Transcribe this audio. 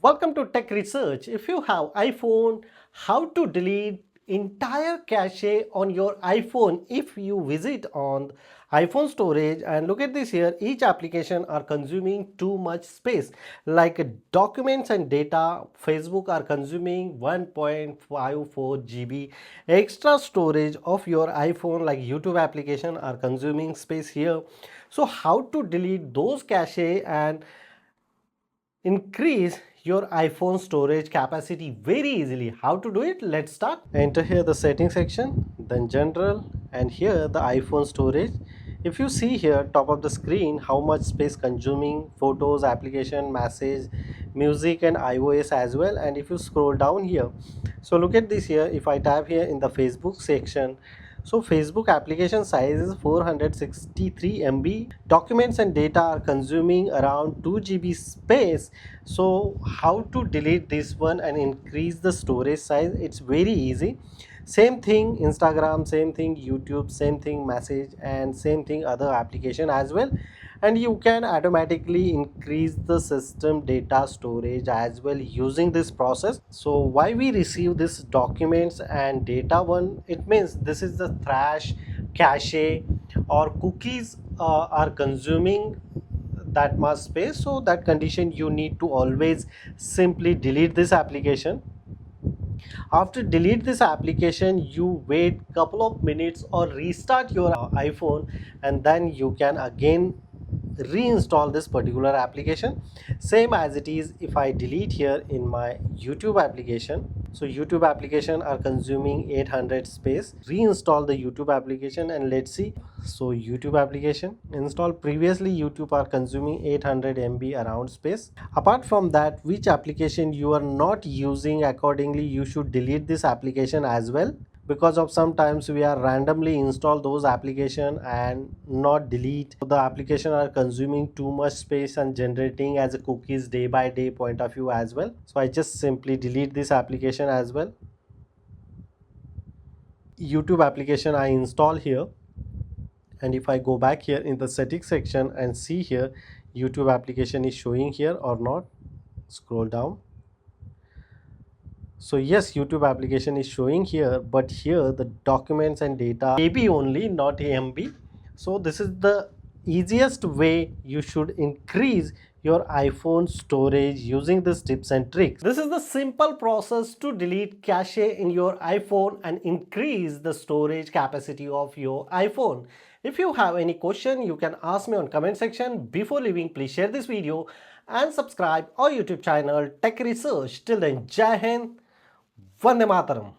Welcome to Tech Research. If you have iPhone, how to delete entire cache on your iPhone if you visit on iPhone storage. And look at this here, each application are consuming too much space, like documents and data. Facebook are consuming 1.54 GB extra storage of your iPhone, like YouTube application are consuming space here. So how to delete those cache and increase your iPhone storage capacity very easily? How to do it? Let's start. Enter here the settings section, then general, and here the iPhone storage. If you see here top of the screen how much space consuming, photos, application, message, music and iOS as well. And if you scroll down here, so look at this here, if I tap here in the Facebook section, so Facebook application size is 463 MB. Documents and data are consuming around 2 GB space. So how to delete this one and increase the storage size? It's very easy. Same thing Instagram, same thing YouTube, same thing message, and same thing other application as well. And you can automatically increase the system data storage as well using this process. So why we receive this documents and data one, it means this is the trash, cache or cookies are consuming that much space. So that condition you need to always simply delete this application. After delete this application, you wait couple of minutes or restart your iPhone, and then you can again reinstall this particular application. Same as it is if I delete here in my YouTube application. So YouTube application are consuming 800 space. Reinstall the YouTube application and let's see. So YouTube application installed previously, YouTube are consuming 800 MB around space. Apart from that, which application you are not using, accordingly you should delete this application as well, because of sometimes we are randomly install those application and not delete. The application are consuming too much space and generating as a cookies day by day point of view as well. So I just simply delete this application as well. YouTube application I install here, and if I go back here in the settings section and see here YouTube application is showing here or not, scroll down. So yes, YouTube application is showing here, but here the documents and data KB only, not MB. So this is the easiest way you should increase your iPhone storage using these tips and tricks. This is the simple process to delete cache in your iPhone and increase the storage capacity of your iPhone. If you have any question, you can ask me on comment section. Before leaving, please share this video and subscribe our YouTube channel Tech Research. Till then, Jai Hind, Vande Mataram.